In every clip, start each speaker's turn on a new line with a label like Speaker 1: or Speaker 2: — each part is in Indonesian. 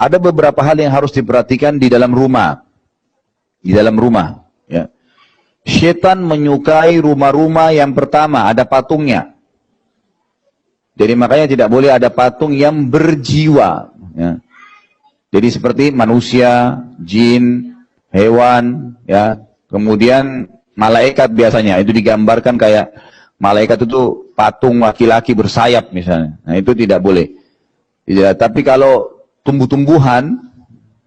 Speaker 1: ada beberapa hal yang harus diperhatikan di dalam rumah. Di dalam rumah, ya. Syaitan menyukai rumah-rumah yang pertama ada patungnya. Jadi makanya tidak boleh ada patung yang berjiwa, ya. Jadi seperti manusia, jin, hewan, ya. Kemudian malaikat biasanya itu digambarkan kayak malaikat itu patung laki-laki bersayap misalnya. Nah itu tidak boleh. Tidak. Tapi kalau tumbuh-tumbuhan,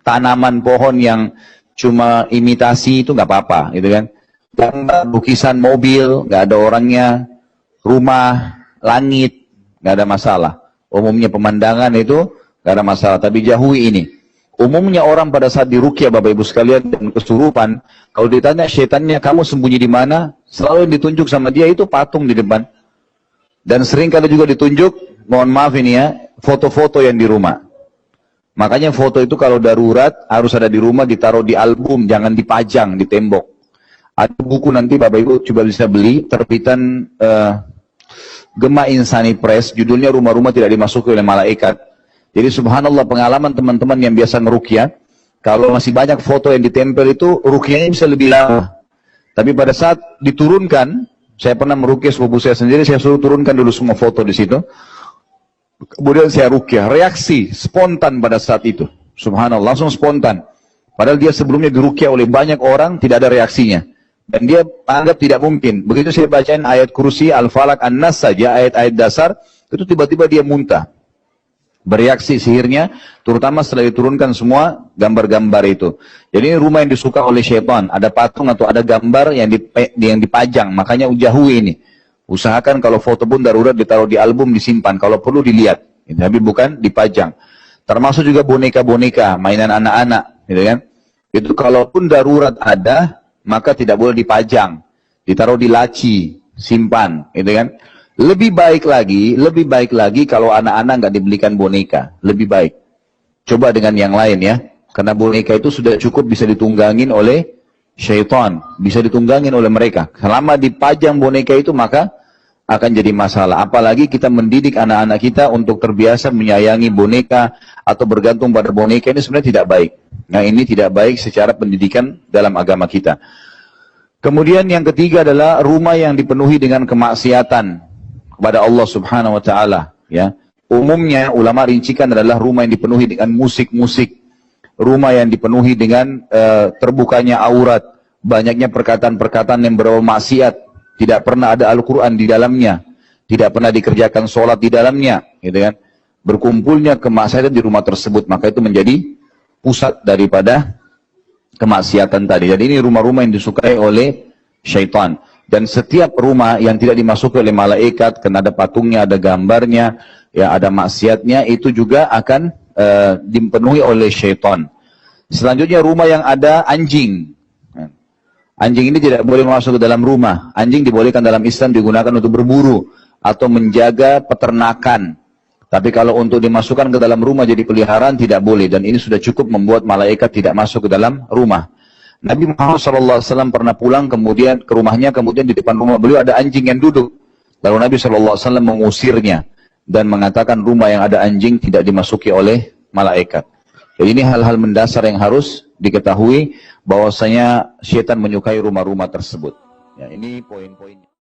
Speaker 1: tanaman pohon yang cuma imitasi itu nggak apa-apa, gitu kan? Gambar lukisan mobil, nggak ada orangnya, rumah, langit, nggak ada masalah. Umumnya pemandangan itu nggak ada masalah. Tapi jauhi ini. Umumnya orang pada saat diruqyah Bapak Ibu sekalian dan kesurupan, kalau ditanya syaitannya kamu sembunyi di mana, selalu yang ditunjuk sama dia itu patung di depan. Dan sering kali juga ditunjuk, mohon maaf ini ya, foto-foto yang di rumah. Makanya foto itu kalau darurat harus ada di rumah, ditaruh di album, jangan dipajang di tembok. Ada buku nanti Bapak Ibu coba bisa beli, terbitan Gema Insani Press, judulnya Rumah-Rumah Tidak Dimasuki Oleh Malaikat. Jadi subhanallah pengalaman teman-teman yang biasa ngeruqyah, kalau masih banyak foto yang ditempel itu, ruqyahnya bisa lebih lama. Tapi pada saat diturunkan, saya pernah meruqyah sepupu saya sendiri, saya suruh turunkan dulu semua foto di situ. Kemudian saya ruqyah, reaksi spontan pada saat itu. Subhanallah, langsung spontan. Padahal dia sebelumnya diruqyah oleh banyak orang, tidak ada reaksinya. Dan dia anggap tidak mungkin. Begitu saya bacain ayat kursi, Al-Falaq, An-Nas saja, ayat-ayat dasar, itu tiba-tiba dia muntah. Bereaksi sihirnya, terutama setelah diturunkan semua gambar-gambar itu. Jadi ini rumah yang disuka oleh syaitan. Ada patung atau ada gambar yang dipajang, makanya jauhi ini. Usahakan kalau foto pun darurat ditaruh di album, disimpan. Kalau perlu dilihat, tapi bukan dipajang. Termasuk juga boneka-boneka, mainan anak-anak, gitu kan? Itu kalaupun darurat ada, maka tidak boleh dipajang. Ditaruh di laci, simpan, gitu kan? Lebih baik lagi kalau anak-anak nggak dibelikan boneka. Lebih baik. Coba dengan yang lain ya. Karena boneka itu sudah cukup bisa ditunggangin oleh syaitan. Bisa ditunggangin oleh mereka. Selama dipajang boneka itu maka akan jadi masalah. Apalagi kita mendidik anak-anak kita untuk terbiasa menyayangi boneka atau bergantung pada boneka, ini sebenarnya tidak baik. Nah ini tidak baik secara pendidikan dalam agama kita. Kemudian yang ketiga adalah rumah yang dipenuhi dengan kemaksiatan kepada Allah Subhanahu wa taala, ya. Umumnya ulama rincikan adalah rumah yang dipenuhi dengan musik-musik, rumah yang dipenuhi dengan terbukanya aurat, banyaknya perkataan-perkataan yang berbau maksiat, tidak pernah ada Al-Qur'an di dalamnya, tidak pernah dikerjakan sholat di dalamnya, gitu kan. Berkumpulnya kemaksiatan di rumah tersebut, maka itu menjadi pusat daripada kemaksiatan tadi. Jadi ini rumah-rumah yang disukai oleh syaitan. Dan setiap rumah yang tidak dimasuki oleh malaikat, karena ada patungnya, ada gambarnya, ya ada maksiatnya, itu juga akan dipenuhi oleh syaitan. Selanjutnya rumah yang ada anjing. Anjing ini tidak boleh masuk ke dalam rumah. Anjing dibolehkan dalam Islam digunakan untuk berburu atau menjaga peternakan. Tapi kalau untuk dimasukkan ke dalam rumah jadi peliharaan tidak boleh. Dan ini sudah cukup membuat malaikat tidak masuk ke dalam rumah. Nabi Muhammad SAW pernah pulang kemudian ke rumahnya, kemudian di depan rumah beliau ada anjing yang duduk. Lalu Nabi SAW mengusirnya dan mengatakan rumah yang ada anjing tidak dimasuki oleh malaikat. Jadi ini hal-hal mendasar yang harus diketahui bahwasanya syaitan menyukai rumah-rumah tersebut. Ya, ini poin-poin.